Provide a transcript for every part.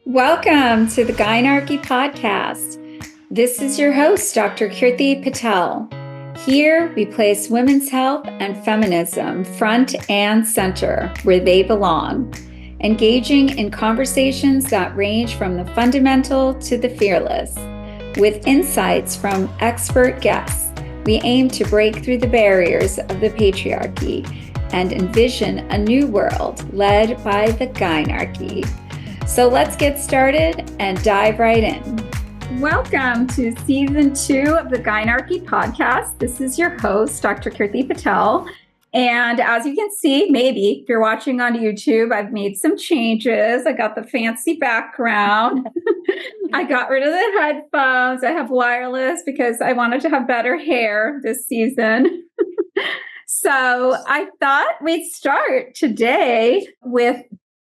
Welcome to the Gynarchy Podcast. This is your host, Dr. Gynarchy Patel. Here we place women's health and feminism front and center where they belong, engaging in conversations that range from the fundamental to the fearless. With insights from expert guests, we aim to break through the barriers of the patriarchy and envision a new world led by the Gynarchy. So let's get started and dive right in. Welcome to season 2 of the Gynarchy Podcast. This is your host, Dr. Gynarchy Patel. And as you can see, maybe if you're watching on YouTube, I've made some changes. I got the fancy background. I got rid of the headphones. I have wireless because I wanted to have better hair this season. So I thought we'd start today with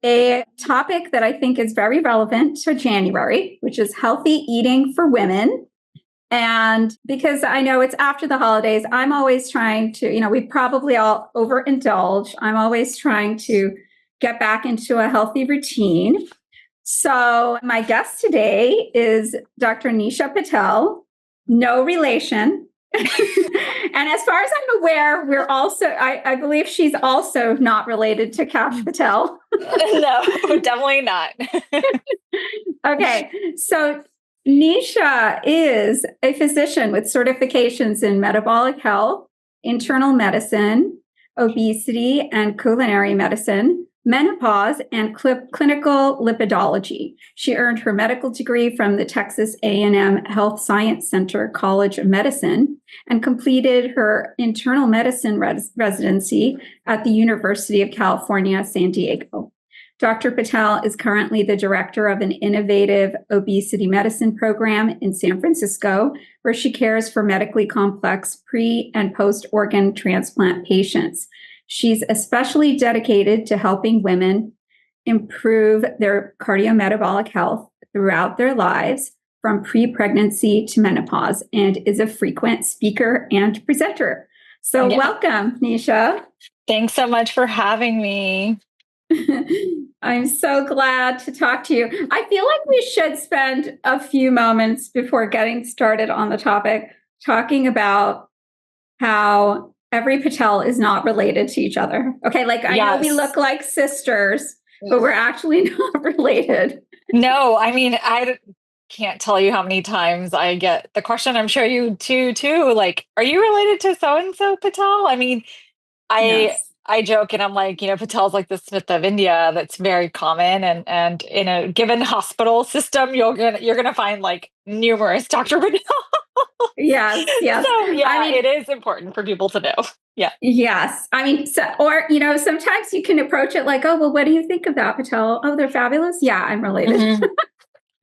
a topic that I think is very relevant to January, which is healthy eating for women. And because I know it's after the holidays, I'm always trying to, we probably all overindulge. I'm always trying to get back into a healthy routine. So my guest today is Dr. Nisha Patel, no relation. And as far as I'm aware, we're also, I believe she's also not related to Kash Patel. No, definitely not. Okay. So Nisha is a physician with certifications in metabolic health, internal medicine, obesity and culinary medicine, menopause, and clinical lipidology. She earned her medical degree from the Texas A&M Health Science Center College of Medicine and completed her internal medicine residency at the University of California, San Diego. Dr. Patel is currently the director of an innovative obesity medicine program in San Francisco, where she cares for medically complex pre- and post-organ transplant patients. She's especially dedicated to helping women improve their cardiometabolic health throughout their lives, from pre-pregnancy to menopause, and is a frequent speaker and presenter. So Welcome, Nisha. Thanks so much for having me. I'm so glad to talk to you. I feel like we should spend a few moments before getting started on the topic talking about how every Patel is not related to each other. Okay, I know we look like sisters, but we're actually not related. No, I can't tell you how many times I get the question. I'm sure you too. Are you related to so-and-so Patel? Yes. I joke and I'm like, Patel's like the Smith of India. That's very common. And in a given hospital system, you're gonna find like numerous Dr. Patel. Yes. So it is important for people to know. Yeah. Yes. Sometimes you can approach it like, oh, well, what do you think of that, Patel? Oh, they're fabulous. Yeah, I'm related. Mm-hmm.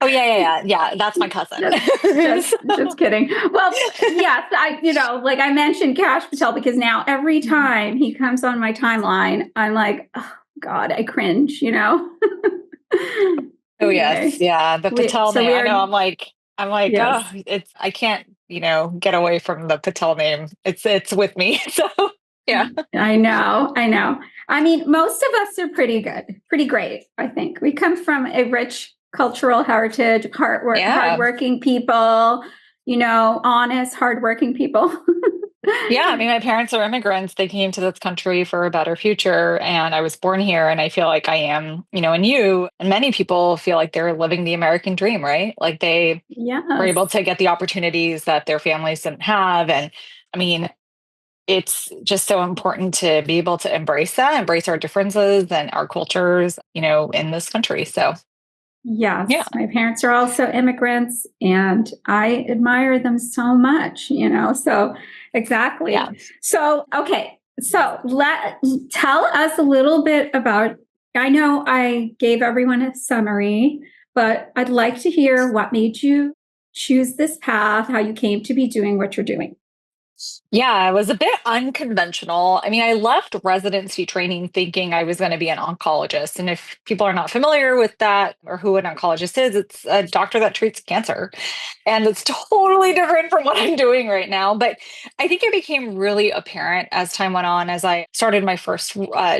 Oh, yeah. That's my cousin. just kidding. Well, yes, I mentioned Kash Patel because now every time he comes on my timeline, I'm like, oh God, I cringe, Oh, yes. Yeah. The Patel name. I know. I'm like, yes. Oh, I can't, get away from the Patel name. It's with me. So, yeah. I know. Most of us are pretty great. I think we come from a rich cultural heritage, hardworking people, honest, hardworking people. Yeah. My parents are immigrants. They came to this country for a better future. And I was born here. And I feel like I am, and you and many people feel like they're living the American dream, right? Like they were able to get the opportunities that their families didn't have. And it's just so important to be able to embrace our differences and our cultures, in this country. So. Yes, yeah. My parents are also immigrants and I admire them so much, so exactly. Yeah. So, okay. So tell us a little bit about, I know I gave everyone a summary, but I'd like to hear what made you choose this path, how you came to be doing what you're doing. Yeah, it was a bit unconventional. I left residency training thinking I was going to be an oncologist. And if people are not familiar with that or who an oncologist is, it's a doctor that treats cancer. And it's totally different from what I'm doing right now. But I think it became really apparent as time went on, as I started my first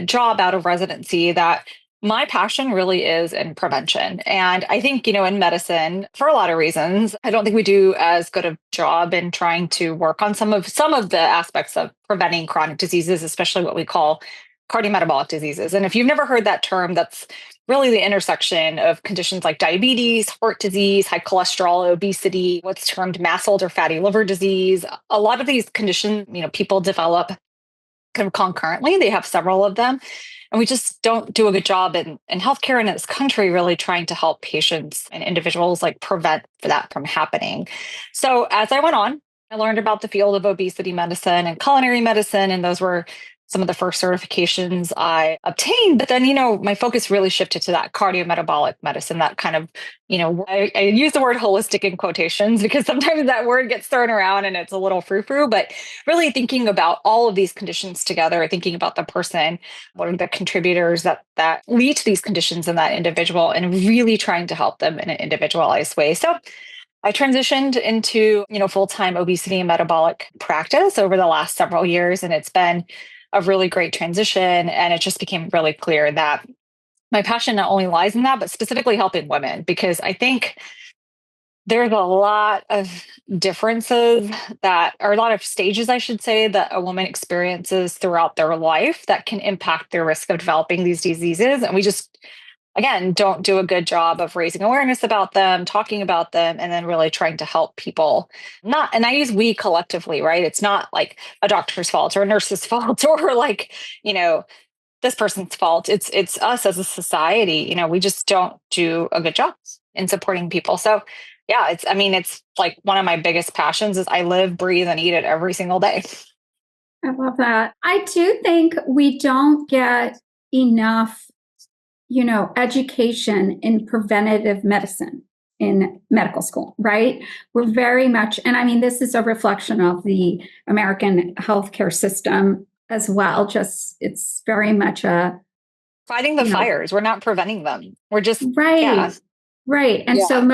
job out of residency, that my passion really is in prevention. And I think, in medicine, for a lot of reasons, I don't think we do as good a job in trying to work on some of the aspects of preventing chronic diseases, especially what we call cardiometabolic diseases. And if you've never heard that term, that's really the intersection of conditions like diabetes, heart disease, high cholesterol, obesity, what's termed MASLD or fatty liver disease. A lot of these conditions, people develop kind of concurrently. They have several of them. And we just don't do a good job in healthcare in this country, really trying to help patients and individuals like prevent that from happening. So as I went on, I learned about the field of obesity medicine and culinary medicine, and those were some of the first certifications I obtained. But then, my focus really shifted to that cardiometabolic medicine, that kind of, I use the word holistic in quotations because sometimes that word gets thrown around and it's a little frou-frou, but really thinking about all of these conditions together, thinking about the person, what are the contributors that lead to these conditions in that individual, and really trying to help them in an individualized way. So I transitioned into, full-time obesity and metabolic practice over the last several years, and it's been a really great transition. And it just became really clear that my passion not only lies in that, but specifically helping women, because I think there's a lot of differences or a lot of stages, I should say, that a woman experiences throughout their life that can impact their risk of developing these diseases. And we just, again, don't do a good job of raising awareness about them, talking about them, and then really trying to help people. And I use we collectively, right? It's not like a doctor's fault or a nurse's fault or like, this person's fault. It's us as a society. We just don't do a good job in supporting people. So yeah, it's like one of my biggest passions is I live, breathe, and eat it every single day. I love that. I do think we don't get enough education in preventative medicine in medical school, right? We're very much, and I mean, this is a reflection of the American healthcare system as well. Just, it's very much Fighting the fires. We're not preventing them. We're just, right. Yeah. Right. And so,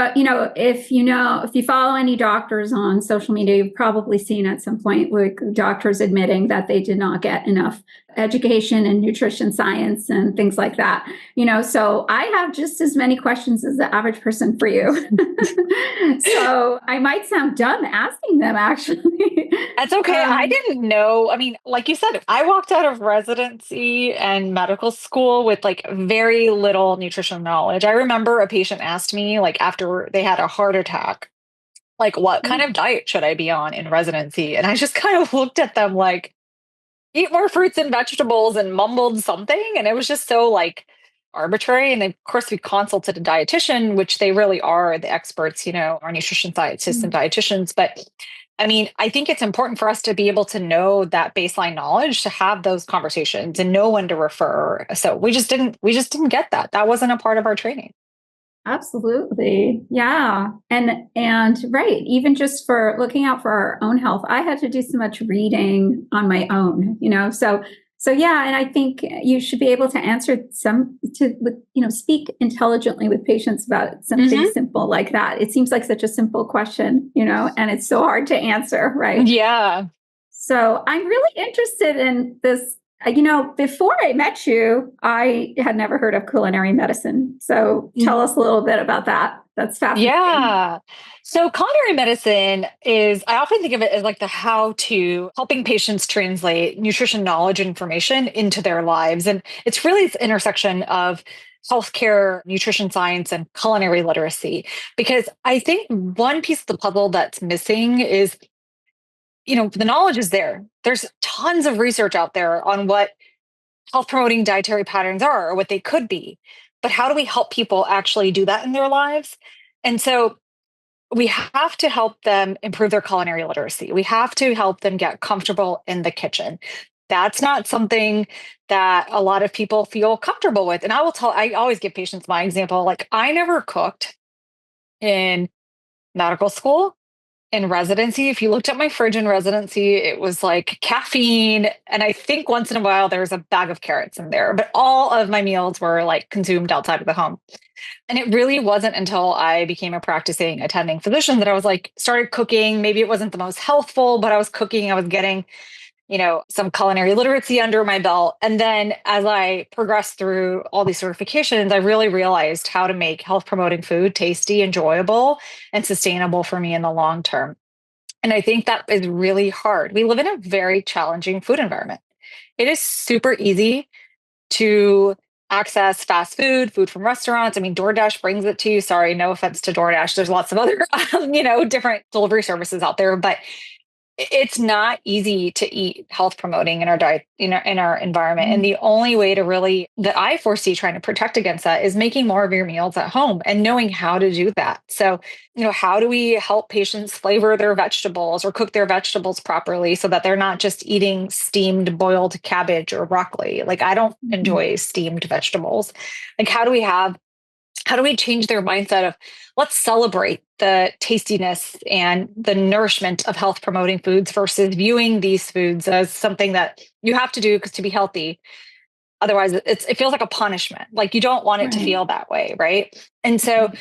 if you follow any doctors on social media, you've probably seen at some point with doctors admitting that they did not get enough education in nutrition science and things like that. So I have just as many questions as the average person for you. So I might sound dumb asking them, actually. That's okay. I didn't know. I mean, like you said, I walked out of residency and medical school with like very little nutrition knowledge. I remember a patient asked me, like, after they had a heart attack, like, what kind of diet should I be on in residency? And I just kind of looked at them like, eat more fruits and vegetables, and mumbled something. And it was just so like arbitrary. And then, of course, we consulted a dietitian, which they really are the experts, our nutrition scientists and dietitians. But I mean, I think it's important for us to be able to know that baseline knowledge, to have those conversations and know when to refer. So we just didn't get that. That wasn't a part of our training. Absolutely. Yeah. And right. Even just for looking out for our own health, I had to do so much reading on my own, so yeah. And I think you should be able to speak intelligently with patients about something simple like that. It seems like such a simple question, and it's so hard to answer. Right. Yeah. So I'm really interested in this. Before I met you, I had never heard of culinary medicine. So tell us a little bit about that. That's fascinating. Yeah. So culinary medicine I often think of it as like the how to helping patients translate nutrition knowledge and information into their lives. And it's really this intersection of healthcare, nutrition science, and culinary literacy. Because I think one piece of the puzzle that's missing is the knowledge is there. There's tons of research out there on what health promoting dietary patterns are or what they could be. But how do we help people actually do that in their lives? And so we have to help them improve their culinary literacy. We have to help them get comfortable in the kitchen. That's not something that a lot of people feel comfortable with. And I always give patients my example. Like, I never cooked in medical school. In residency, if you looked at my fridge in residency, it was like caffeine. And I think once in a while there was a bag of carrots in there, but all of my meals were like consumed outside of the home. And it really wasn't until I became a practicing attending physician that I was like, started cooking. Maybe it wasn't the most healthful, but I was cooking. I was getting, some culinary literacy under my belt. And then as I progressed through all these certifications, I really realized how to make health promoting food tasty, enjoyable, and sustainable for me in the long term. And I think that is really hard. We live in a very challenging food environment. It is super easy to access fast food from restaurants. I mean, DoorDash brings it to you. Sorry, no offense to DoorDash. There's lots of other, different delivery services out there, but it's not easy to eat health promoting in our diet, in our environment. And the only way that I foresee trying to protect against that is making more of your meals at home and knowing how to do that. So, how do we help patients flavor their vegetables or cook their vegetables properly so that they're not just eating steamed boiled cabbage or broccoli? Like, I don't enjoy steamed vegetables. Like, how do we change their mindset of let's celebrate the tastiness and the nourishment of health promoting foods versus viewing these foods as something that you have to do because to be healthy. Otherwise, it feels like a punishment. Like you don't want it to feel that way. Right. And so,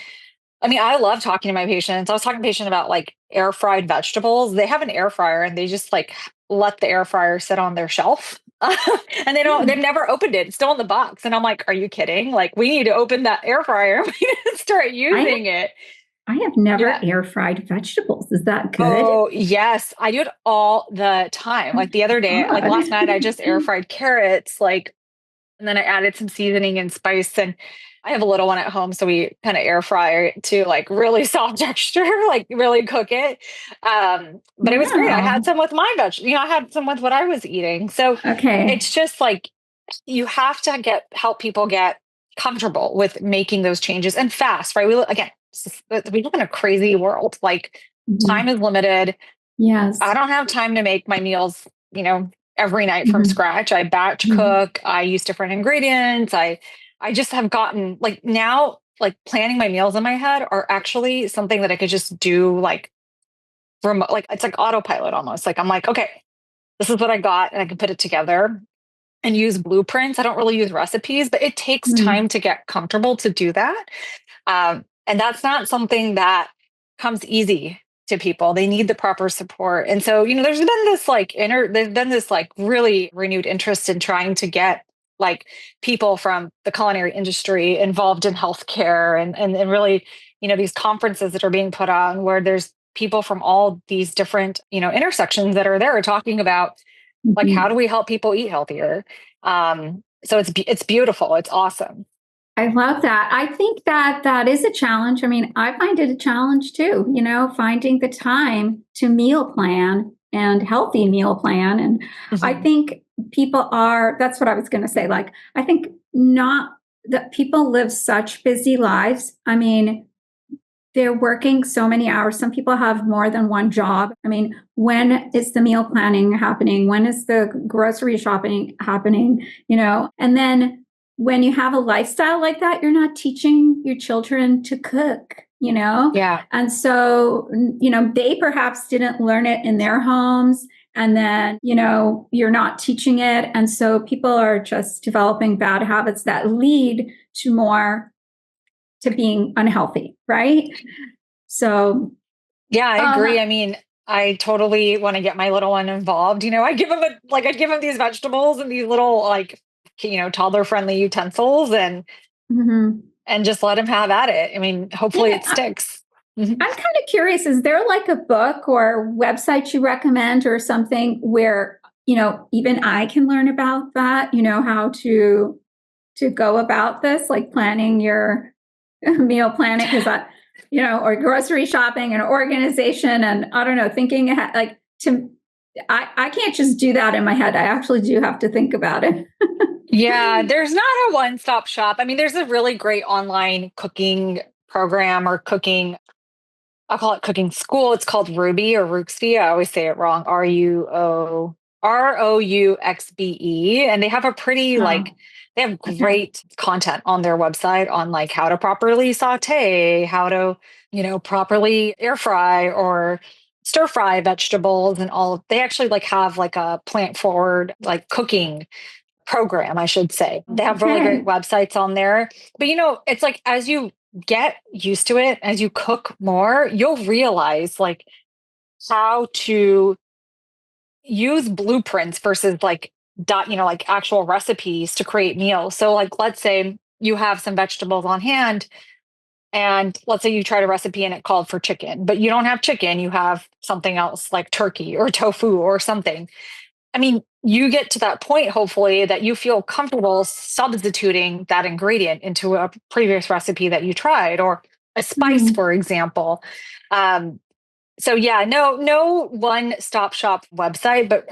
I mean, I love talking to my patients. I was talking to a patient about like air fried vegetables. They have an air fryer and they just like let the air fryer sit on their shelf. And they've never opened it. It's still in the box. And I'm like, are you kidding? Like, we need to open that air fryer. We need to start using it. I have never air fried vegetables. Is that good? Oh, yes. I do it all the time. Like the other day, like last night, I just air fried carrots, and then I added some seasoning and spice. And I have a little one at home, so we kind of air fry it to like really soft texture, like really cook it. But it was great. I had some with my I had some with what I was eating. So it's just like you have to help people get comfortable with making those changes and fast, right? We live in a crazy world. Like time is limited. Yes, I don't have time to make my meals, every night from scratch. I batch cook. I use different ingredients. I just have gotten like now, like planning my meals in my head are actually something that I could just do like remote, like it's like autopilot almost. Like I'm like, okay, this is what I got and I can put it together and use blueprints. I don't really use recipes, but it takes time to get comfortable to do that. And that's not something that comes easy to people. They need the proper support. And so, there's been this really renewed interest in trying to get like people from the culinary industry involved in healthcare and really, these conferences that are being put on where there's people from all these different, intersections that are there talking about like, how do we help people eat healthier? So it's beautiful. It's awesome. I love that. I think that is a challenge. I mean, I find it a challenge too, finding the time to meal plan and healthy meal plan. And I think that's what I was going to say. Like, I think not that people live such busy lives. I mean, they're working so many hours. Some people have more than one job. I mean, when is the meal planning happening? When is the grocery shopping happening? And then when you have a lifestyle like that, you're not teaching your children to cook, Yeah. And so, they perhaps didn't learn it in their homes. And then, you're not teaching it. And so people are just developing bad habits that lead to being unhealthy. Right. So. Yeah, I agree. I mean, I totally want to get my little one involved. I give him these vegetables and these little toddler friendly utensils and just let him have at it. I mean, hopefully it sticks. I'm kind of curious, is there like a book or website you recommend or something where, even I can learn about that, how to go about this, like planning your meal planning, because or grocery shopping and organization and I don't know, thinking ahead, I can't just do that in my head. I actually do have to think about it. Yeah, there's not a one-stop shop. I mean, there's a really great online cooking program or I'll call it cooking school. It's called Ruby or Ruxbe. I always say it wrong. Rouxbe. And they have they have great content on their website on like how to properly saute, how to, properly air fry or stir fry vegetables and all. They actually have like a plant forward, like cooking program, I should say. They have really great websites on there. But it's like as you get used to it, as you cook more, you'll realize like how to use blueprints versus like like actual recipes to create meals. So like, let's say you have some vegetables on hand, and let's say you tried a recipe and it called for chicken, but you don't have chicken, you have something else like turkey or tofu or something. I mean, you get to that point, hopefully, that you feel comfortable substituting that ingredient into a previous recipe that you tried, or a spice, Mm. for example. Um, so yeah, no one-stop shop website, but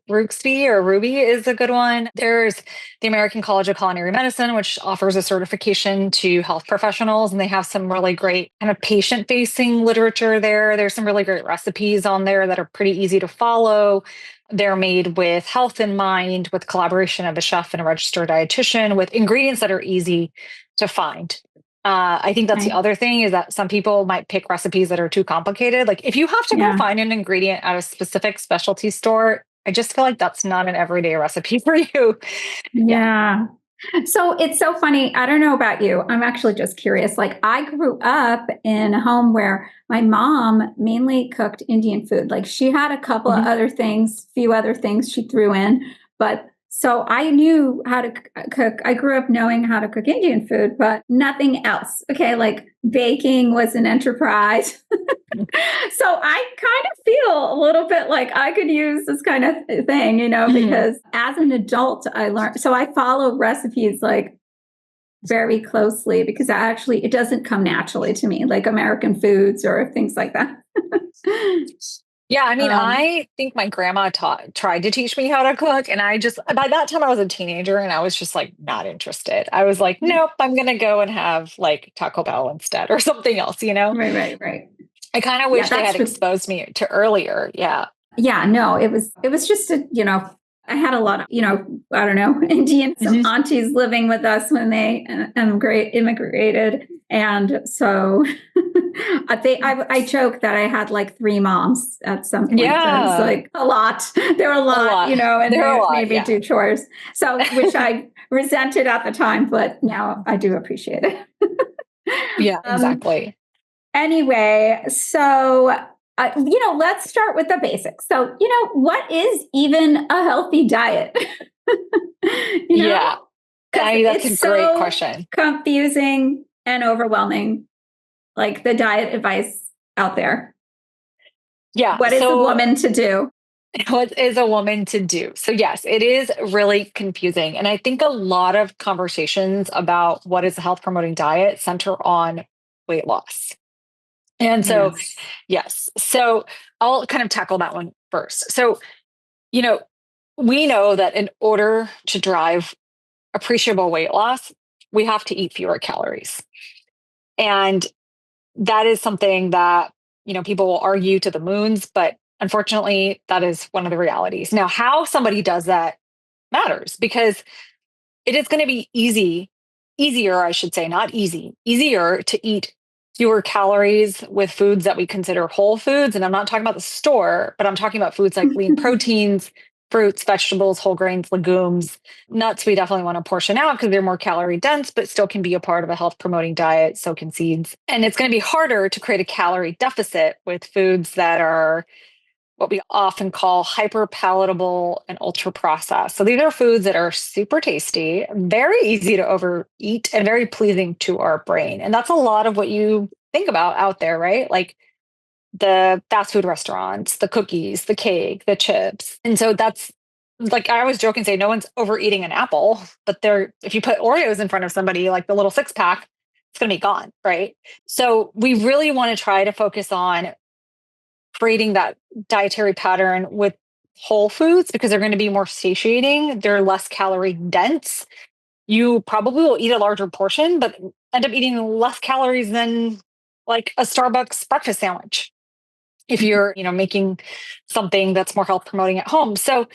Rooksby or Ruby is a good one. There's the American College of Culinary Medicine, which offers a certification to health professionals, and they have some really great kind of patient-facing literature there. There's some really great recipes on there that are pretty easy to follow. They're made with health in mind, with collaboration of a chef and a registered dietitian, with ingredients that are easy to find. I think that's the Right. other thing, is that some people might pick recipes that are too complicated. Like if you have to go Yeah. find an ingredient at a specific specialty store, I just feel like that's not an everyday recipe for you. Yeah. Yeah. So it's so funny. I don't know about you. I'm actually just curious. Like, I grew up in a home where my mom mainly cooked Indian food. Like, she had a couple of Mhm. other things, few other things she threw in, but so I knew how to cook. I grew up knowing how to cook Indian food, but nothing else. Okay. Like, baking was an enterprise. So I kind of feel a little bit like I could use this kind of thing, Mhm. because as an adult, I learned. So I follow recipes like very closely because it doesn't come naturally to me, like American foods or things like that. Yeah, I mean, um, I think my grandma tried to teach me how to cook, and I just, by that time I was a teenager and I was just like not interested. I was like, nope, I'm gonna go and have like Taco Bell instead or something else, you know? right, right, right. I kind of Yeah, wish they had that's true. exposed me to earlier. Yeah. Yeah, no, it was just I had a lot of, I don't know, Indian, some Mhm. aunties living with us when they immigrated. And so I joke that I had like three moms at some point. So it's Yeah, like a lot. There were a a lot, lot. and There are a they lot. made me Yeah. do chores. So, which I resented at the time, but now I do appreciate it. Yeah, um, exactly. Anyway, so let's start with the basics. So, what is even a healthy diet? you Yeah. know, because That's a it's great so question. confusing and overwhelming, like the diet advice out there. Yeah. What is a So, woman to do? what is a woman to do? So, yes, it is really confusing. And I think a lot of conversations about what is a health promoting diet center on weight loss. And so, Yes. yes. So, I'll kind of tackle that one first. So, you know, we know that in order to drive appreciable weight loss, we have to eat fewer calories. And that is something that, people will argue to the moons, but unfortunately, that is one of the realities. Now, how somebody does that matters, because it is going to be easier, I should say, not easy, easier to eat fewer calories with foods that we consider whole foods. And I'm not talking about the store, but I'm talking about foods like lean proteins, fruits, vegetables, whole grains, legumes. Nuts, we definitely want to portion out because they're more calorie dense, but still can be a part of a health promoting diet. So can seeds. And it's going to be harder to create a calorie deficit with foods that are what we often call hyper palatable and ultra processed. So these are foods that are super tasty, very easy to overeat, and very pleasing to our brain. And that's a lot of what you think about out there, right? Like the fast food restaurants, the cookies, the cake, the chips. And so that's, like, I always joke and say no one's overeating an apple, but if you put Oreos in front of somebody, like the little 6-pack, it's going to be gone, right? So we really want to try to focus on creating that dietary pattern with whole foods because they're going to be more satiating. They're less calorie dense. You probably will eat a larger portion, but end up eating less calories than like a Starbucks breakfast sandwich if you're, making something that's more health promoting at home. So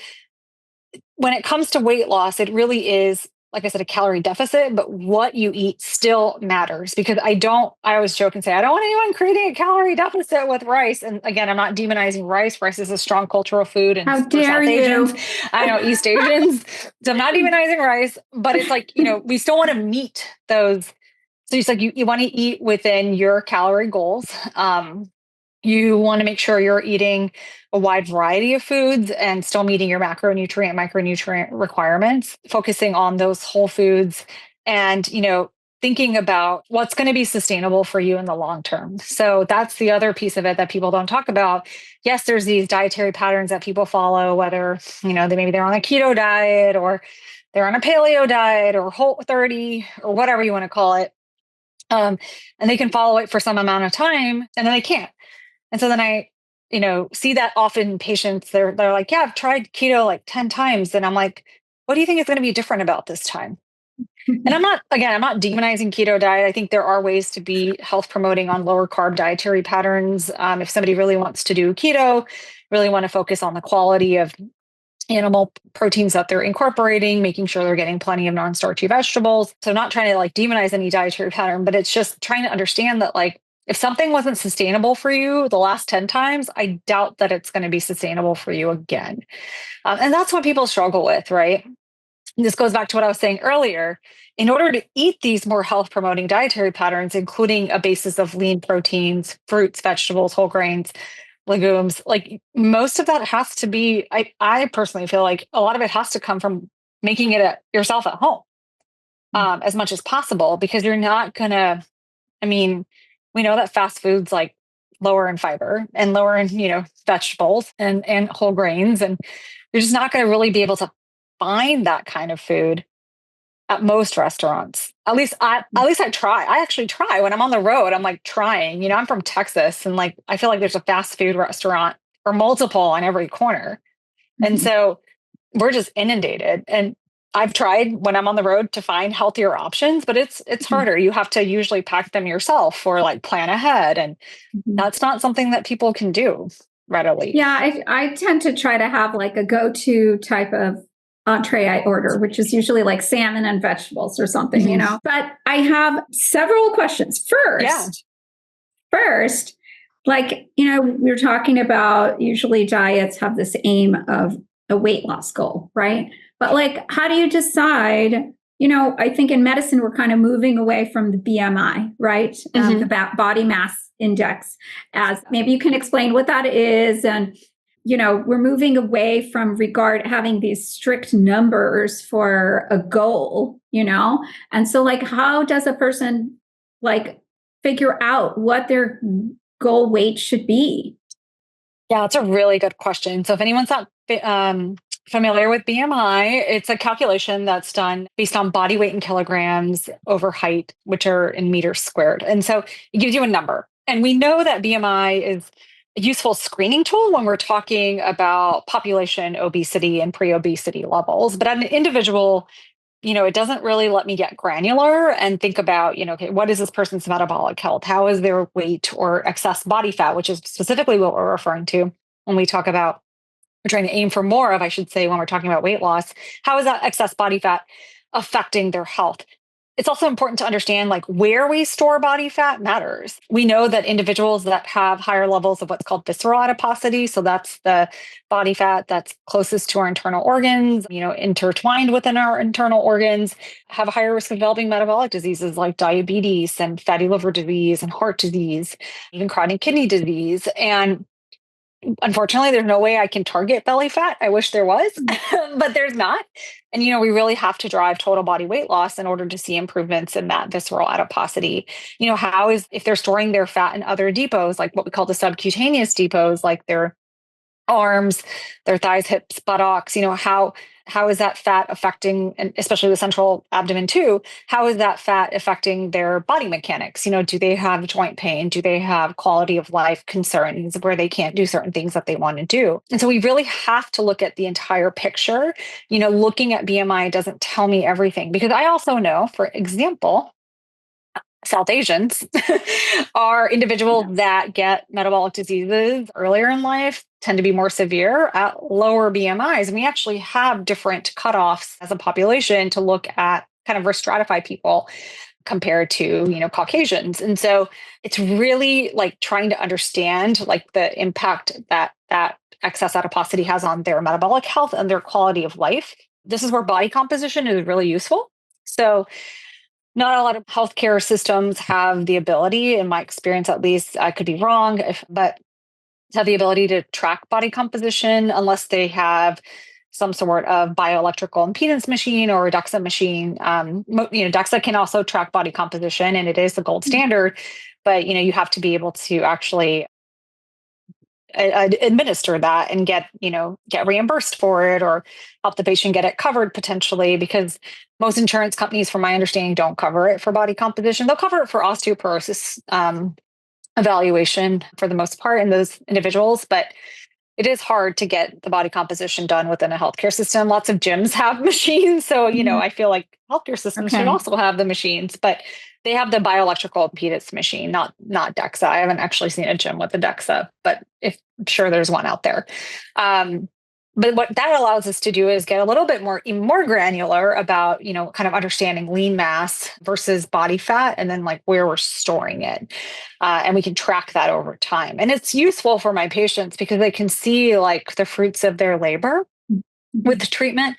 when it comes to weight loss, it really is, like I said, a calorie deficit, but what you eat still matters, because I always joke and say, I don't want anyone creating a calorie deficit with rice. And again, I'm not demonizing rice. Rice is a strong cultural food. And How for dare South Asians, you? I know East Asians. So I'm not demonizing rice, but it's like, we still want to meet those. So it's like you want to eat within your calorie goals. You want to make sure you're eating a wide variety of foods and still meeting your micronutrient requirements, focusing on those whole foods and, thinking about what's going to be sustainable for you in the long term. So that's the other piece of it that people don't talk about. Yes, there's these dietary patterns that people follow, whether, maybe they're on a keto diet or they're on a paleo diet or Whole30 or whatever you want to call it. And they can follow it for some amount of time and then they can't. And so then I, see that often in patients, they're like, yeah, I've tried keto like 10 times. And I'm like, what do you think is going to be different about this time? And I'm not demonizing keto diet. I think there are ways to be health promoting on lower carb dietary patterns. If somebody really wants to do keto, really want to focus on the quality of animal proteins that they're incorporating, making sure they're getting plenty of non-starchy vegetables. So not trying to like demonize any dietary pattern, but it's just trying to understand that like, if something wasn't sustainable for you the last 10 times, I doubt that it's going to be sustainable for you again. And that's what people struggle with, right? And this goes back to what I was saying earlier. In order to eat these more health promoting dietary patterns, including a basis of lean proteins, fruits, vegetables, whole grains, legumes, like most of that has to be, I personally feel like a lot of it has to come from making it yourself at home as much as possible, because you're not going to, we know that fast food's like lower in fiber and lower in, vegetables and whole grains. And you're just not going to really be able to find that kind of food at most restaurants. At least I try. I actually try when I'm on the road. I'm like trying, I'm from Texas and like, I feel like there's a fast food restaurant or multiple on every corner. And so we're just inundated. And I've tried when I'm on the road to find healthier options, but it's harder. You have to usually pack them yourself or like plan ahead. And that's not something that people can do readily. Yeah, I tend to try to have like a go-to type of entree I order, which is usually like salmon and vegetables or something, But I have several questions. First, like, we're talking about usually diets have this aim of a weight loss goal, right? But like, how do you decide? I think in medicine, we're kind of moving away from the BMI, right? The body mass index, as maybe you can explain what that is. And, we're moving away from having these strict numbers for a goal, And so like, how does a person like figure out what their goal weight should be? Yeah, that's a really good question. So if anyone's not familiar with BMI, it's a calculation that's done based on body weight in kilograms over height, which are in meters squared. And so it gives you a number. And we know that BMI is a useful screening tool when we're talking about population obesity and pre-obesity levels. But at an individual, it doesn't really let me get granular and think about, okay, what is this person's metabolic health? How is their weight or excess body fat, which is specifically what we're referring to when we talk about, we're trying to aim for more of, I should say, when we're talking about weight loss. How is that excess body fat affecting their health? It's also important to understand like where we store body fat matters. We know that individuals that have higher levels of what's called visceral adiposity, so that's the body fat that's closest to our internal organs, intertwined within our internal organs, have a higher risk of developing metabolic diseases like diabetes and fatty liver disease and heart disease, even chronic kidney disease. And unfortunately, there's no way I can target belly fat. I wish there was, but there's not. And, we really have to drive total body weight loss in order to see improvements in that visceral adiposity. If they're storing their fat in other depots, like what we call the subcutaneous depots, like their arms, their thighs, hips, buttocks, how is that fat affecting, and especially the central abdomen too, how is that fat affecting their body mechanics? Do they have joint pain? Do they have quality of life concerns where they can't do certain things that they want to do? And so we really have to look at the entire picture. Looking at BMI doesn't tell me everything, because I also know, for example, South Asians are individuals that get metabolic diseases earlier in life, tend to be more severe at lower BMIs. And we actually have different cutoffs as a population to look at, kind of risk stratify people compared to, Caucasians. And so it's really like trying to understand like the impact that excess adiposity has on their metabolic health and their quality of life. This is where body composition is really useful. So not a lot of healthcare systems have the ability, in my experience at least, I could be wrong, but have the ability to track body composition unless they have some sort of bioelectrical impedance machine or a DEXA machine. DEXA can also track body composition, and it is the gold standard, but you have to be able to actually administer that and get reimbursed for it, or help the patient get it covered potentially, because most insurance companies, from my understanding, don't cover it for body composition. They'll cover it for osteoporosis evaluation for the most part in those individuals, but it is hard to get the body composition done within a healthcare system. Lots of gyms have machines. So, I feel like healthcare systems should also have the machines, but they have the bioelectrical impedance machine, not DEXA. I haven't actually seen a gym with a DEXA, but I'm sure there's one out there. But what that allows us to do is get a little bit more granular about, kind of understanding lean mass versus body fat, and then like where we're storing it. And we can track that over time. And it's useful for my patients because they can see like the fruits of their labor with the treatment.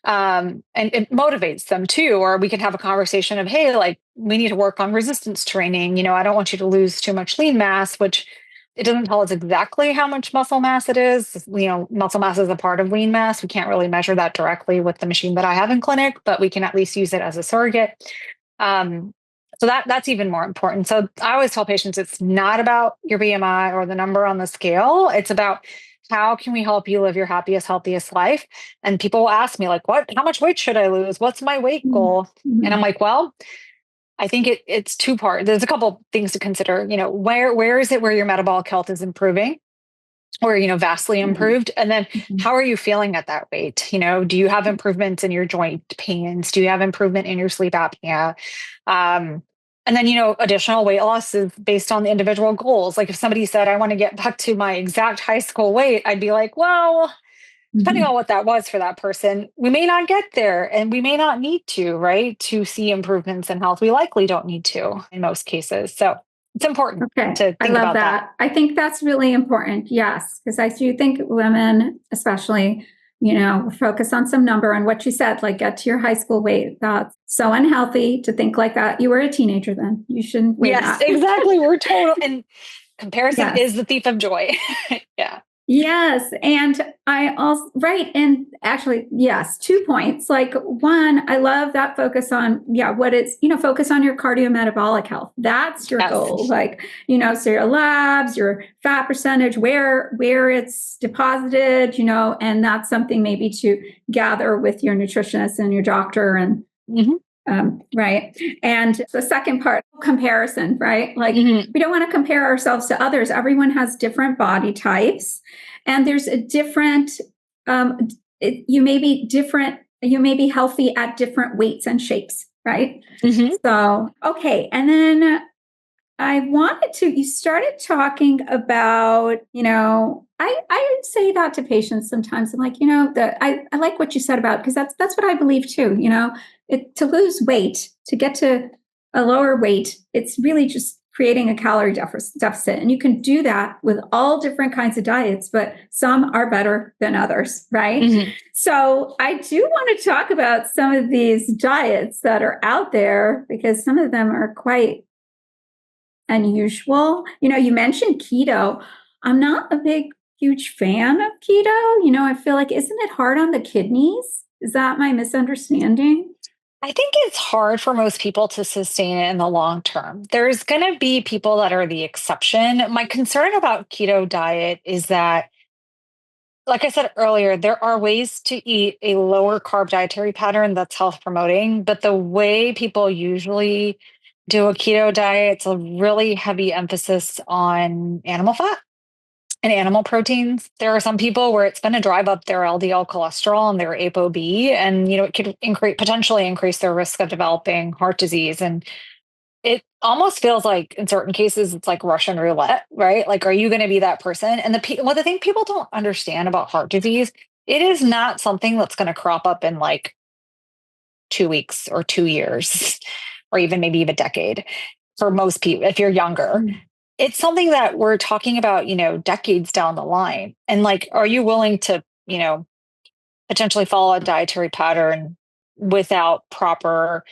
And it motivates them too. Or we can have a conversation of, hey, like we need to work on resistance training. I don't want you to lose too much lean mass, which it doesn't tell us exactly how much muscle mass it is. Muscle mass is a part of lean mass. We can't really measure that directly with the machine that I have in clinic, but we can at least use it as a surrogate. So that's even more important. So I always tell patients it's not about your BMI or the number on the scale. It's about how can we help you live your happiest, healthiest life? And people will ask me like, how much weight should I lose? What's my weight goal? And I'm like, well, I think it's two parts. There's a couple things to consider. Where is it where your metabolic health is improving, or vastly improved, and then how are you feeling at that weight? Do you have improvements in your joint pains? Do you have improvement in your sleep apnea? And then additional weight loss is based on the individual goals. Like if somebody said, I want to get back to my exact high school weight, I'd be like, well, depending on what that was for that person, we may not get there, and we may not need to, right? To see improvements in health. We likely don't need to in most cases. So it's important to think about that. I think that's really important. Yes. Because I do think women, especially, focus on some number, and what you said, like get to your high school weight. That's so unhealthy to think like that. You were a teenager then. You shouldn't. Yes, exactly. We're total. And comparison is the thief of joy. Yeah. Yes. And I also, right. And actually, yes, 2 points. Like one, I love that focus on, focus on your cardiometabolic health. That's your goal. Like, so your labs, your fat percentage, where it's deposited, and that's something maybe to gather with your nutritionist and your doctor and right. And the second part, comparison, right? Like we don't want to compare ourselves to others. Everyone has different body types, and there's a different, you may be healthy at different weights and shapes, right? So, okay. And then you started talking about, I say that to patients sometimes. I'm like, I like what you said about, because that's what I believe too, to lose weight, to get to a lower weight, it's really just creating a calorie deficit. And you can do that with all different kinds of diets, but some are better than others, right? So I do want to talk about some of these diets that are out there, because some of them are quite unusual. You mentioned keto. I'm not a huge fan of keto. I feel like, isn't it hard on the kidneys? Is that my misunderstanding? I think it's hard for most people to sustain it in the long term. There's going to be people that are the exception. My concern about keto diet is that, like I said earlier, there are ways to eat a lower carb dietary pattern that's health promoting, but the way people usually do a keto diet, it's a really heavy emphasis on animal fat and animal proteins. There are some people where it's going to drive up their LDL cholesterol and their ApoB, and it could potentially increase their risk of developing heart disease. And it almost feels like in certain cases it's like Russian roulette, right? Like, are you going to be that person? And the thing people don't understand about heart disease, it is not something that's going to crop up in like 2 weeks or 2 years, or maybe even a decade for most people. If you're younger, it's something that we're talking about, decades down the line. And like, are you willing to, potentially follow a dietary pattern without proper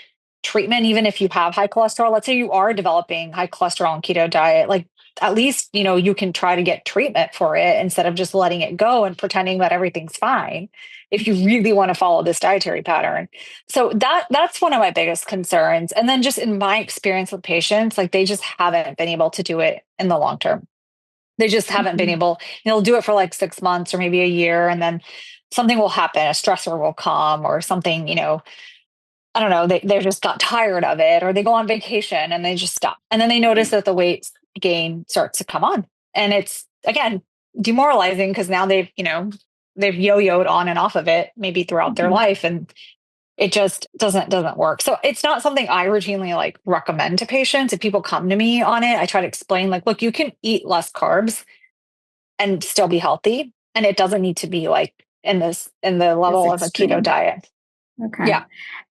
treatment, even if you have high cholesterol. Let's say you are developing high cholesterol and keto diet, like at least, you can try to get treatment for it instead of just letting it go and pretending that everything's fine if you really want to follow this dietary pattern. So that's one of my biggest concerns. And then just in my experience with patients, like they just haven't been able to do it in the long term. They just haven't been able, they'll do it for like 6 months or maybe a year, and then something will happen, a stressor will come or something, I don't know, they just got tired of it, or they go on vacation and they just stop. And then they notice that the weight gain starts to come on. And it's, again, demoralizing because now they've yo-yoed on and off of it maybe throughout their life, and it just doesn't work. So it's not something I routinely like recommend to patients. If people come to me on it, I try to explain like, look, you can eat less carbs and still be healthy. And it doesn't need to be like in the level of a keto diet. Okay. Yeah.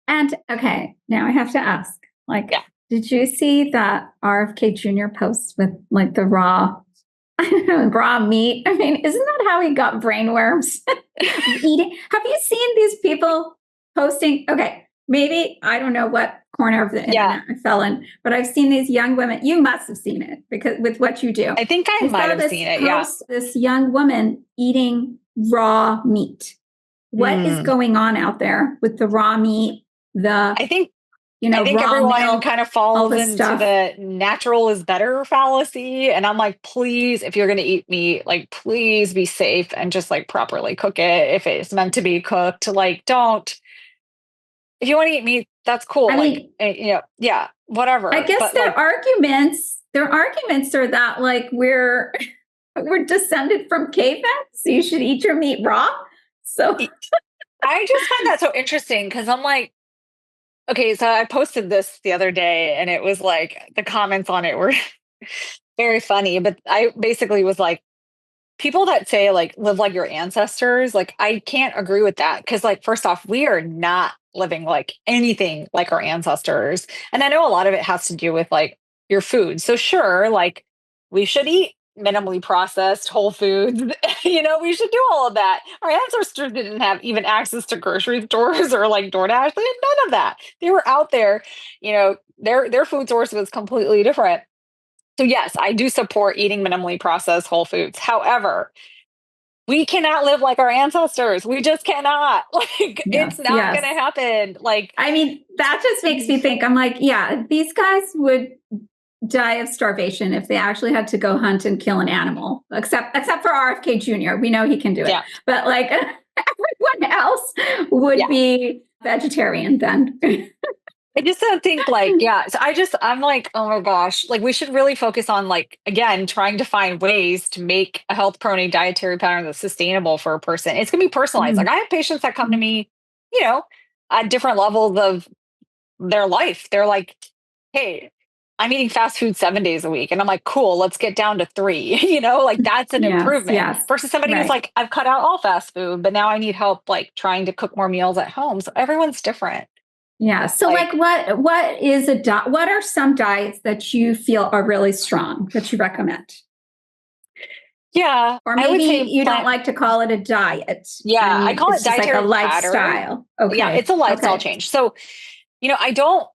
And okay, now I have to ask, like, did you see that RFK Jr. post with like the raw meat? I mean, isn't that how he got brainworms? Eating. Have you seen these people posting? Okay, maybe I don't know what corner of the internet I fell in, but I've seen these young women. You must have seen it because with what you do. I think I might have seen it. Yeah. This young woman eating raw meat. What is going on out there with the raw meat? I think everyone milk, kind of falls into the natural is better fallacy. And I'm like, please, if you're going to eat meat, like, please be safe and just like properly cook it. If it's meant to be cooked, like, don't, if you want to eat meat, that's cool. Whatever. I guess their arguments are that like we're descended from cavemen, so you should eat your meat raw. So I just find that so interesting because I'm like, okay, so I posted this the other day and it was like the comments on it were very funny, but I basically was like, people that say like live like your ancestors, like I can't agree with that because like first off, we are not living like anything like our ancestors. And I know a lot of it has to do with like your food. So sure, like we should eat minimally processed whole foods. We should do all of that. Our ancestors didn't have even access to grocery stores or like DoorDash. They had none of that. They were out there, their food source was completely different. So yes, I do support eating minimally processed whole foods. However, we cannot live like our ancestors. We just cannot. Like, it's not going to happen. Like, I mean, that just makes me think, I'm like, yeah, these guys would die of starvation if they actually had to go hunt and kill an animal, except for RFK Jr. We know he can do it. Yeah. But like everyone else would be vegetarian then. I just don't think like, so I'm like, oh my gosh, like we should really focus on like, again, trying to find ways to make a health prone dietary pattern that's sustainable for a person. It's going to be personalized. Like I have patients that come to me, at different levels of their life. They're like, hey, I'm eating fast food 7 days a week. And I'm like, cool, let's get down to 3, like that's an improvement versus somebody who's like, I've cut out all fast food, but now I need help like trying to cook more meals at home. So everyone's different. Yeah. So like what are some diets that you feel are really strong that you recommend? Yeah. Or maybe you don't like to call it a diet. Yeah. I call it dietary like a lifestyle. Pattern. Okay. Yeah. It's a lifestyle change. So, I don't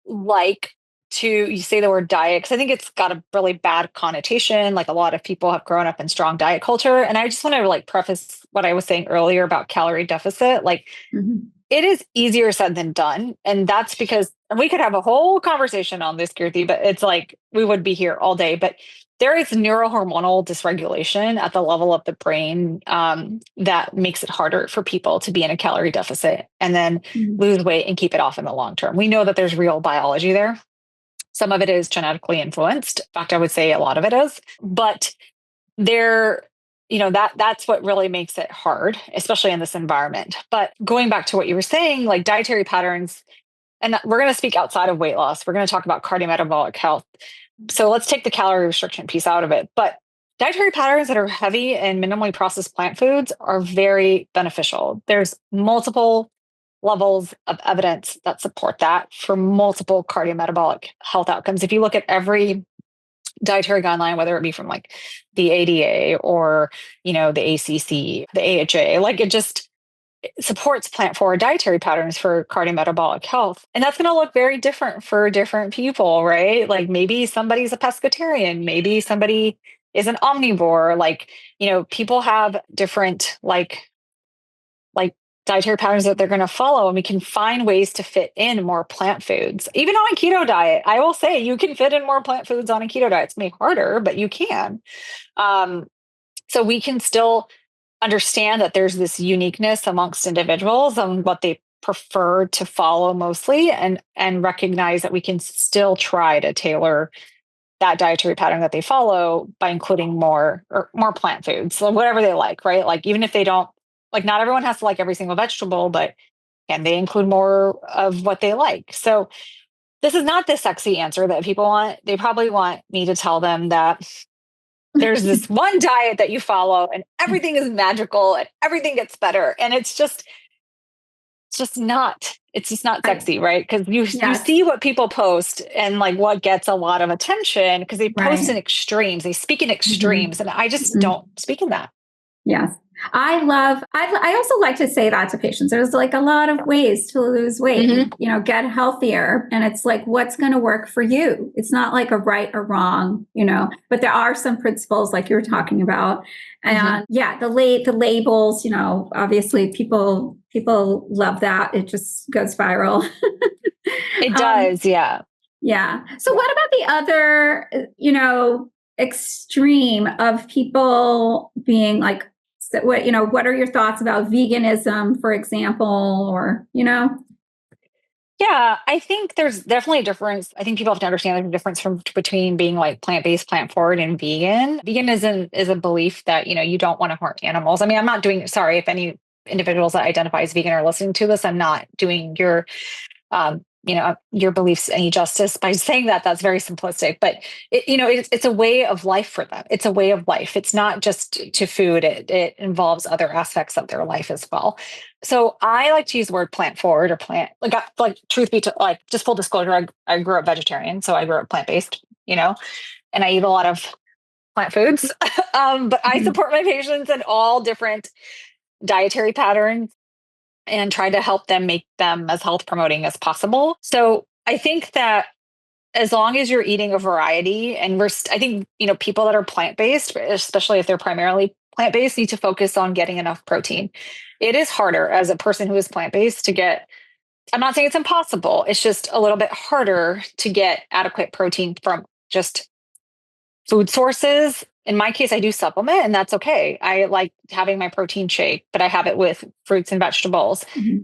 like to you say the word diet because I think it's got a really bad connotation. Like a lot of people have grown up in strong diet culture. And I just want to like preface what I was saying earlier about calorie deficit. Like it is easier said than done. And that's because, and we could have a whole conversation on this, Kyrthi, but it's like, we would be here all day, but there is neurohormonal dysregulation at the level of the brain that makes it harder for people to be in a calorie deficit and then lose weight and keep it off in the long term. We know that there's real biology there. Some of it is genetically influenced. In fact, I would say a lot of it is, but that's what really makes it hard, especially in this environment. But going back to what you were saying, like dietary patterns, and we're going to speak outside of weight loss. We're going to talk about cardiometabolic health. So let's take the calorie restriction piece out of it. But dietary patterns that are heavy in minimally processed plant foods are very beneficial. There's multiple levels of evidence that support that for multiple cardiometabolic health outcomes. If you look at every dietary guideline, whether it be from like the ADA or, the ACC, the AHA, like supports plant-forward dietary patterns for cardiometabolic health. And that's going to look very different for different people, right? Like maybe somebody's a pescatarian, maybe somebody is an omnivore. Like, people have different like dietary patterns that they're going to follow, and we can find ways to fit in more plant foods. Even on a keto diet, I will say you can fit in more plant foods on a keto diet. It's made harder, but you can. So we can still understand that there's this uniqueness amongst individuals on what they prefer to follow mostly, and recognize that we can still try to tailor that dietary pattern that they follow by including more plant foods, so whatever they like, right? Like even if they don't like, not everyone has to like every single vegetable, but can they include more of what they like? So this is not the sexy answer that people want. They probably want me to tell them that there's this one diet that you follow and everything is magical and everything gets better. And it's just not sexy, right? Because you see what people post and like what gets a lot of attention because they post in extremes, they speak in extremes. And I just don't speak in that. Yes. I also like to say that to patients. There's like a lot of ways to lose weight, get healthier. And it's like, what's going to work for you? It's not like a right or wrong, but there are some principles like you were talking about. And the labels, obviously people love that. It just goes viral. It does. Yeah. Yeah. So what about the other, extreme of people being like, what are your thoughts about veganism, for example, or, Yeah, I think there's definitely a difference. I think people have to understand the difference between being like plant-based, plant-forward, and vegan. Veganism is a belief that, you don't want to harm animals. I mean, sorry if any individuals that identify as vegan are listening to this, I'm not doing your beliefs any justice by saying that. That's very simplistic, but it's a way of life for them. It's a way of life. It's not just to food. It involves other aspects of their life as well. So I like to use the word plant forward or plant, like truth be told, like just full disclosure, I grew up vegetarian. So I grew up plant-based, and I eat a lot of plant foods. But I support my patients in all different dietary patterns and try to help them make them as health promoting as possible. So I think that as long as you're eating a variety, and I think, people that are plant-based, especially if they're primarily plant-based, need to focus on getting enough protein. It is harder as a person who is plant-based to get, I'm not saying it's impossible. It's just a little bit harder to get adequate protein from just food sources. In my case, I do supplement, and that's okay. I like having my protein shake, but I have it with fruits and vegetables. Mm-hmm.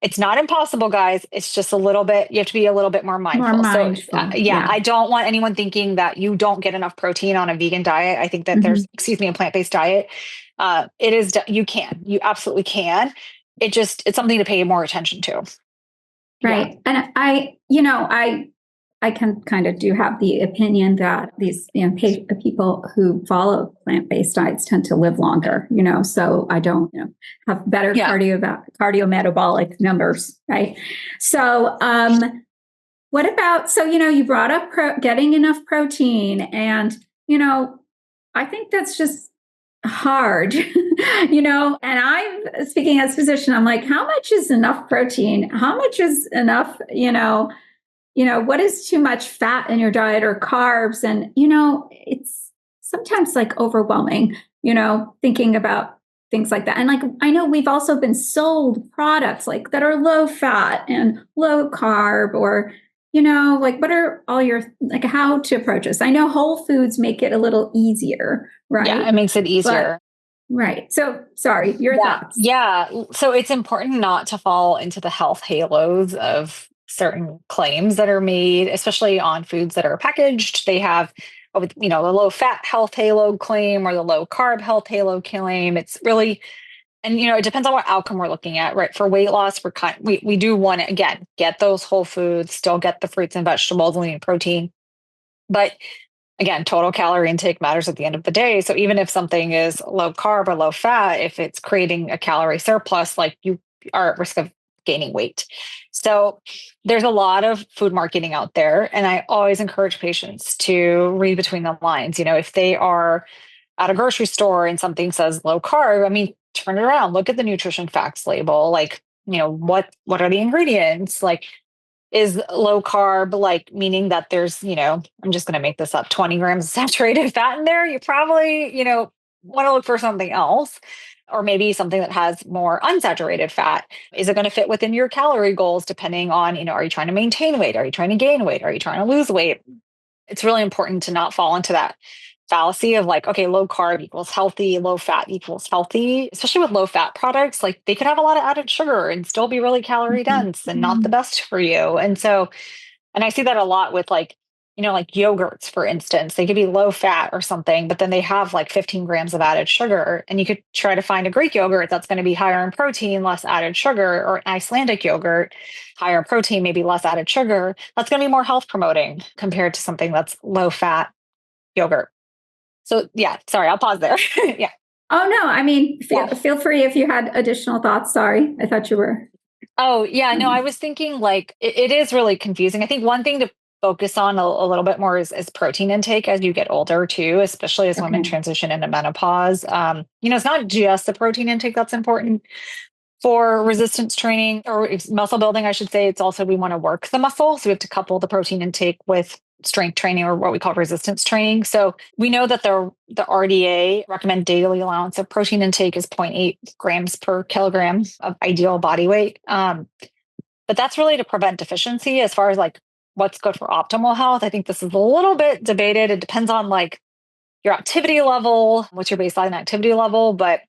It's not impossible, guys. It's just a little bit, you have to be a little bit more mindful. I don't want anyone thinking that you don't get enough protein on a vegan diet. I think that there's a plant-based diet. You absolutely can. It's something to pay more attention to. Right. Yeah. And I can kind of do have the opinion that these people who follow plant-based diets tend to live longer, so I don't have better cardiometabolic numbers, right? So what about, you brought up getting enough protein, and, I think that's just hard, and I'm speaking as a physician, I'm like, how much is enough protein? How much is enough, what is too much fat in your diet or carbs? And, it's sometimes like overwhelming, thinking about things like that. And like, I know we've also been sold products like that are low fat and low carb, or, like what are all your, like how to approach this? I know Whole Foods make it a little easier, right? Yeah, it makes it easier. Right. So sorry, your thoughts. Yeah. So it's important not to fall into the health halos of certain claims that are made, especially on foods that are packaged. They have, the low fat health halo claim or the low carb health halo claim. It's really, and it depends on what outcome we're looking at, right? For weight loss, we do want to, again, get those whole foods, still get the fruits and vegetables, lean protein, but again, total calorie intake matters at the end of the day. So even if something is low carb or low fat, if it's creating a calorie surplus, like you are at risk of gaining weight. So there's a lot of food marketing out there. And I always encourage patients to read between the lines. If they are at a grocery store and something says low carb, I mean, turn it around, look at the nutrition facts label. Like, what are the ingredients? Like, is low carb, like meaning that there's, I'm just going to make this up, 20 grams of saturated fat in there? You probably, want to look for something else, or maybe something that has more unsaturated fat. Is it going to fit within your calorie goals, depending on, are you trying to maintain weight? Are you trying to gain weight? Are you trying to lose weight? It's really important to not fall into that fallacy of like, okay, low carb equals healthy, low fat equals healthy, especially with low fat products. Like they could have a lot of added sugar and still be really calorie dense and not the best for you. And I see that a lot with like, like yogurts, for instance, they could be low fat or something, but then they have like 15 grams of added sugar. And you could try to find a Greek yogurt that's going to be higher in protein, less added sugar, or an Icelandic yogurt, higher in protein, maybe less added sugar. That's going to be more health promoting compared to something that's low fat yogurt. So yeah, sorry, I'll pause there. Yeah. Oh, no. I mean, feel free if you had additional thoughts. Sorry. I thought you were. Oh, yeah. No, I was thinking like it is really confusing. I think one thing to focus on a little bit more is protein intake as you get older too, especially as women transition into menopause. It's not just the protein intake that's important for resistance training or muscle building, I should say. It's also, we want to work the muscle. So we have to couple the protein intake with strength training, or what we call resistance training. So we know that the RDA, recommended daily allowance of protein intake, is 0.8 grams per kilogram of ideal body weight. But that's really to prevent deficiency. As far as like what's good for optimal health, I think this is a little bit debated. It depends on like your activity level, what's your baseline activity level. But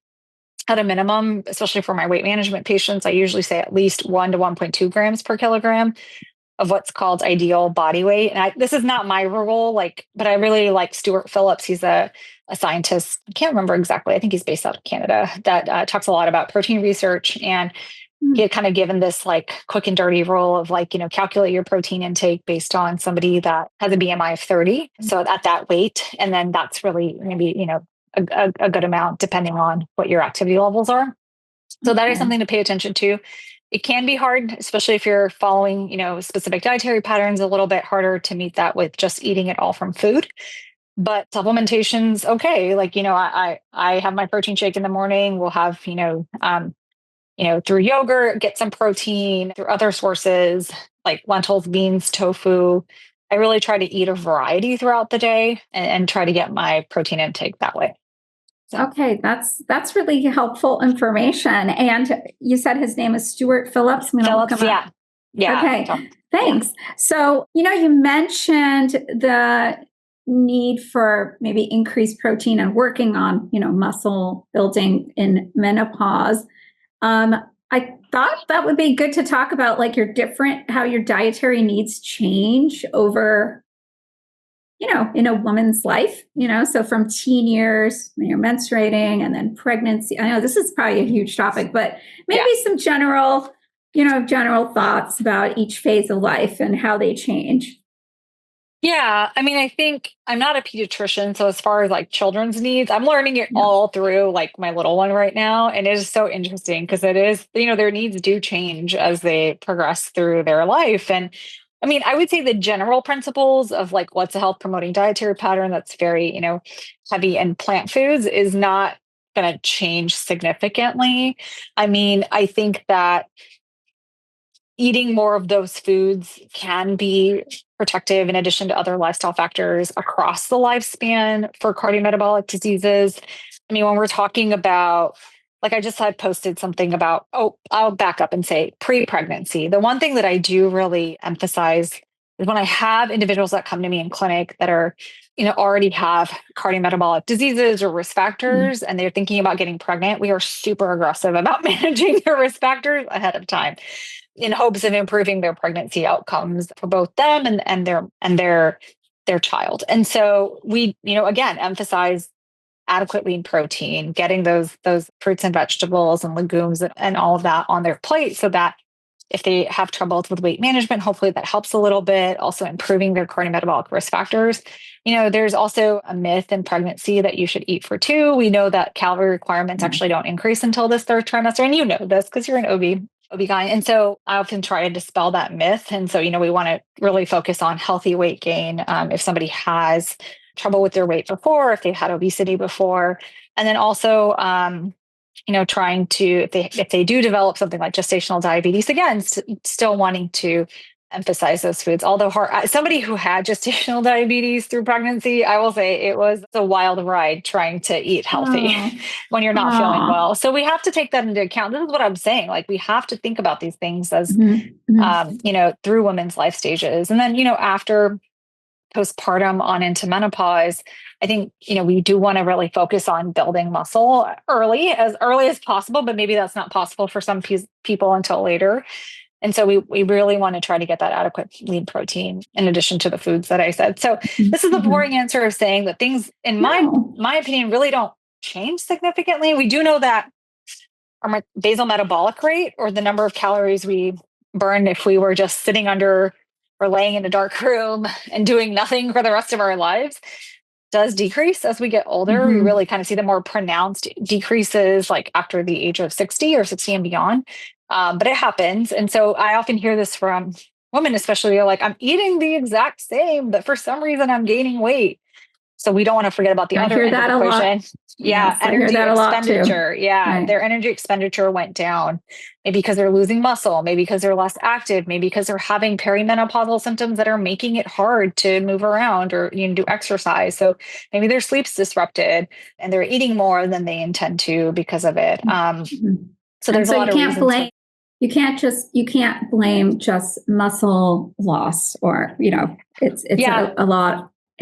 at a minimum, especially for my weight management patients, I usually say at least 1 to 1.2 grams per kilogram of what's called ideal body weight. And this is not my rule, but I really like Stuart Phillips. He's a scientist. I can't remember exactly. I think he's based out of Canada, that talks a lot about protein research. And he had kind of given this like quick and dirty rule of like, calculate your protein intake based on somebody that has a BMI of 30. So at that weight, and then that's really maybe, a good amount depending on what your activity levels are. So that is something to pay attention to. It can be hard, especially if you're following, specific dietary patterns, a little bit harder to meet that with just eating it all from food. But supplementation's okay. Like, I have my protein shake in the morning. We'll have, through yogurt, get some protein through other sources like lentils, beans, tofu. I really try to eat a variety throughout the day and try to get my protein intake that way. Okay, that's really helpful information. And you said his name is Stuart Phillips. Phillips, yeah. Okay, thanks. Yeah. So, you mentioned the need for maybe increased protein and working on, muscle building in menopause. I thought that would be good to talk about like how your dietary needs change over in a woman's life, so from teen years when you're menstruating and then pregnancy. I know this is probably a huge topic, but maybe some general thoughts about each phase of life and how they change. Yeah. I mean, I think I'm not a pediatrician. So as far as like children's needs, I'm learning it all through like my little one right now. And it is so interesting because it is, their needs do change as they progress through their life. And I mean, I would say the general principles of like what's a health promoting dietary pattern that's very, heavy in plant foods is not going to change significantly. I mean, I think that eating more of those foods can be protective in addition to other lifestyle factors across the lifespan for cardiometabolic diseases. I mean, when we're talking about, like I just had posted something about, I'll back up and say pre-pregnancy. The one thing that I do really emphasize is when I have individuals that come to me in clinic that are, already have cardiometabolic diseases or risk factors, and they're thinking about getting pregnant, we are super aggressive about managing their risk factors ahead of time in hopes of improving their pregnancy outcomes for both them and their child. And so we, again, emphasize adequate lean protein, getting those fruits and vegetables and legumes and all of that on their plate so that if they have troubles with weight management, hopefully that helps a little bit. Also improving their cardiometabolic risk factors. There's also a myth in pregnancy that you should eat for two. We know that calorie requirements actually don't increase until this third trimester. And you know this because you're an OB-GYN. And so I often try to dispel that myth. And so, we want to really focus on healthy weight gain. If somebody has trouble with their weight before, if they've had obesity before. And then also, trying to, if they do develop something like gestational diabetes, again, still wanting to emphasize those foods. Although somebody who had gestational diabetes through pregnancy, I will say it was a wild ride trying to eat healthy when you're not feeling well. So we have to take that into account. This is what I'm saying. Like, we have to think about these things as, through women's life stages. And then, after postpartum on into menopause, I think, we do want to really focus on building muscle as early as possible, but maybe that's not possible for some people until later. And so we really want to try to get that adequate lean protein in addition to the foods that I said. So this is the boring answer of saying that things, in my opinion, really don't change significantly. We do know that our basal metabolic rate, or the number of calories we burn if we were just sitting under or laying in a dark room and doing nothing for the rest of our lives, does decrease as we get older. We really kind of see the more pronounced decreases like after the age of 60 or 60 and beyond. But it happens. And so I often hear this from women, especially, they're like, I'm eating the exact same, but for some reason I'm gaining weight. So we don't want to forget about the other end of the equation. Yeah, yes, energy expenditure. Yeah, right. Their energy expenditure went down. Maybe because they're losing muscle, maybe because they're less active, maybe because they're having perimenopausal symptoms that are making it hard to move around or do exercise. So maybe their sleep's disrupted and they're eating more than they intend to because of it. So there's a lot of reasons. You can't blame just muscle loss, or it's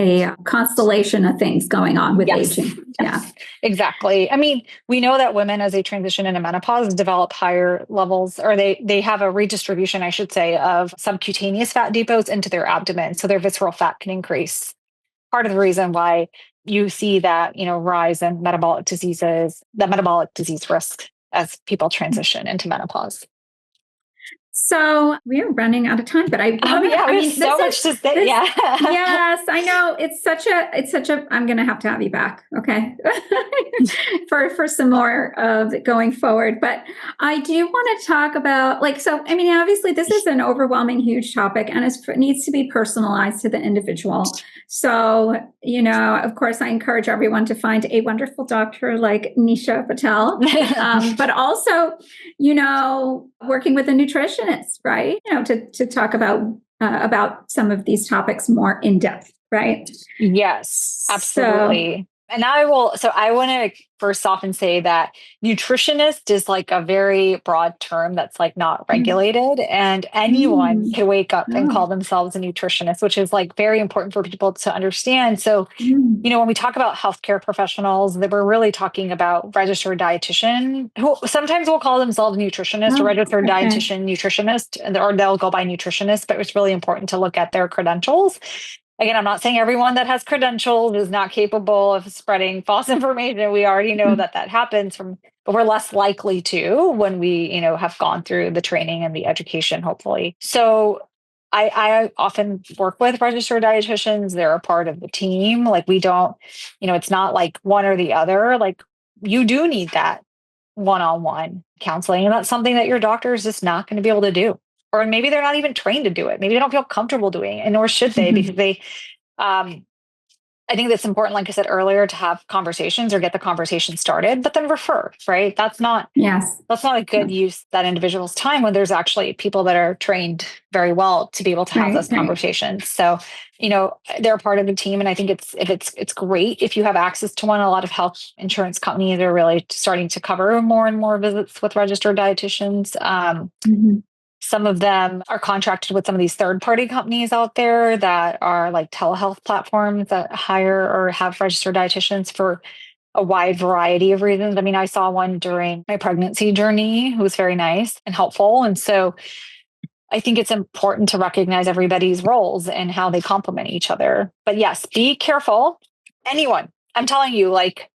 a constellation of things going on with aging. Yeah, exactly. I mean, we know that women, as they transition into menopause, develop higher levels, or they have a redistribution, I should say, of subcutaneous fat depots into their abdomen. So their visceral fat can increase. Part of the reason why you see that, rise in metabolic disease risk as people transition into menopause. So we're running out of time, but I have so much to say. Yes, I know. It's such a, I'm going to have you back. Okay. for some more of it going forward. But I do want to talk about obviously this is an overwhelming, huge topic, and it needs to be personalized to the individual. So, of course, I encourage everyone to find a wonderful doctor like Nisha Patel, but also, working with a nutritionist, right? To talk about some of these topics more in depth, right? Yes, absolutely. And I want to first off and say that nutritionist is like a very broad term that's like not regulated, and anyone can wake up and call themselves a nutritionist, which is like very important for people to understand. So, when we talk about healthcare professionals, that we're really talking about registered dietitian, who sometimes will call themselves nutritionist or registered dietitian nutritionist, or they'll go by nutritionist, but it's really important to look at their credentials. Again, I'm not saying everyone that has credentials is not capable of spreading false information. We already know that happens but we're less likely to when we, have gone through the training and the education, hopefully. So I often work with registered dietitians. They're a part of the team. Like, we don't, it's not like one or the other. Like, you do need that one-on-one counseling. And that's something that your doctor is just not going to be able to do. Or maybe they're not even trained to do it. Maybe they don't feel comfortable doing it, and nor should they, because they, I think that's important, like I said earlier, to have conversations or get the conversation started, but then refer, right? That's not a good use of that individual's time when there's actually people that are trained very well to be able to have those conversations. So, they're a part of the team. And I think it's great if you have access to one. A lot of health insurance companies are really starting to cover more and more visits with registered dietitians. Some of them are contracted with some of these third-party companies out there that are like telehealth platforms that hire or have registered dietitians for a wide variety of reasons. I mean, I saw one during my pregnancy journey who was very nice and helpful. And so I think it's important to recognize everybody's roles and how they complement each other. But yes, be careful. Anyone, I'm telling you, like,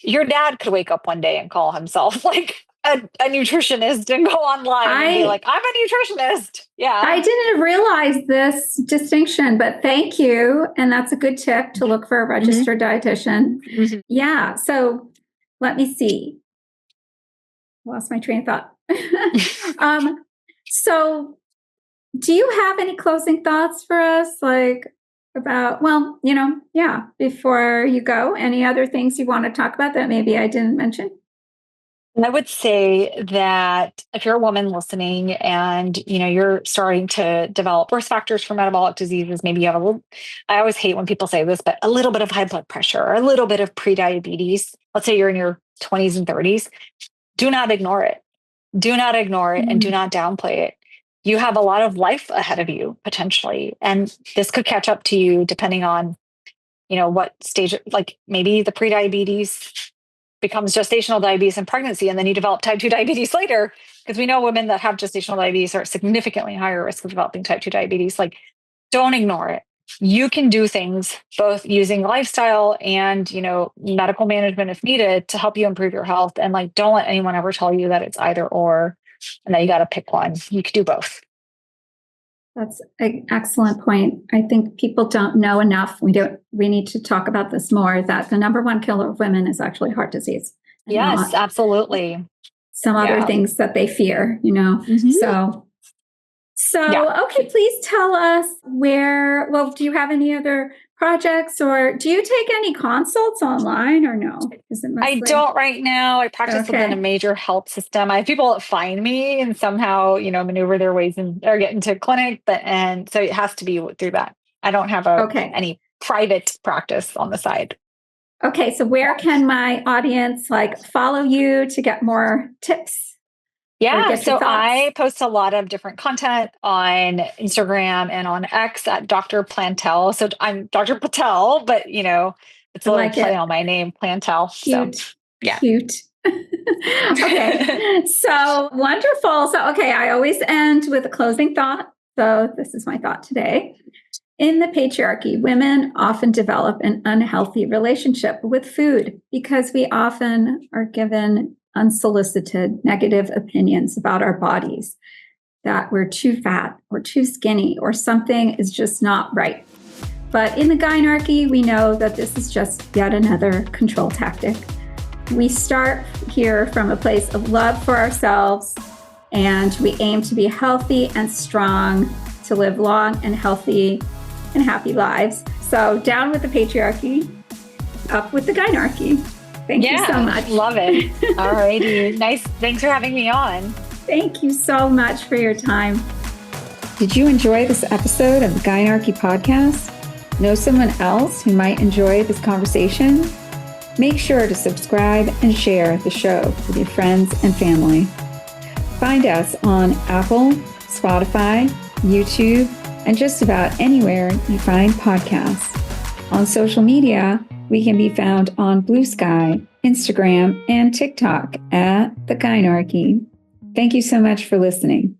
your dad could wake up one day and call himself like a nutritionist and go online and be like, I'm a nutritionist. Yeah. I didn't realize this distinction, but thank you. And that's a good tip to look for a registered dietitian. Yeah. So let me see. Lost my train of thought. So do you have any closing thoughts for us? Like, about, well, before you go, any other things you want to talk about that maybe I didn't mention? I would say that if you're a woman listening and you're starting to develop risk factors for metabolic diseases, maybe you have a little, I always hate when people say this, but a little bit of high blood pressure or a little bit of prediabetes. Let's say you're in your 20s and 30s. Do not ignore it. Do not ignore it and do not downplay it. You have a lot of life ahead of you potentially, and this could catch up to you depending on what stage, like maybe the prediabetes becomes gestational diabetes and pregnancy, and then you develop type 2 diabetes later, because we know women that have gestational diabetes are at significantly higher risk of developing type 2 diabetes. Like, don't ignore it. You can do things both using lifestyle and medical management if needed to help you improve your health. And like, don't let anyone ever tell you that it's either or and that you got to pick one. You could do both. That's an excellent point. I think people don't know enough. We need to talk about this more, that the number one killer of women is actually heart disease. Yes, absolutely. Some other things that they fear, So, okay, please tell us do you have any other projects, or do you take any consults online or no? I don't right now. I practice within a major health system. I have people that find me and somehow, maneuver their ways in or get into clinic, and so it has to be through that. I don't have any private practice on the side. Okay. So where can my audience follow you to get more tips? Yeah, so I post a lot of different content on Instagram and on X at Dr. Plantel. So I'm Dr. Patel, but it's a little play on my name, Plantel. Cute. So, yeah. Cute. Okay. So wonderful. So, I always end with a closing thought. So this is my thought today. In the patriarchy, women often develop an unhealthy relationship with food because we often are given unsolicited negative opinions about our bodies, that we're too fat or too skinny or something is just not right. But in the Gynarchy, we know that this is just yet another control tactic. We start here from a place of love for ourselves, and we aim to be healthy and strong, to live long and healthy and happy lives. So down with the patriarchy, up with the Gynarchy. Thank you so much. Love it. All righty. Nice. Thanks for having me on. Thank you so much for your time. Did you enjoy this episode of the Gynarchy Podcast? Know someone else who might enjoy this conversation? Make sure to subscribe and share the show with your friends and family. Find us on Apple, Spotify, YouTube, and just about anywhere you find podcasts. On social media, we can be found on Blue Sky, Instagram, and TikTok at The Gynarchy. Thank you so much for listening.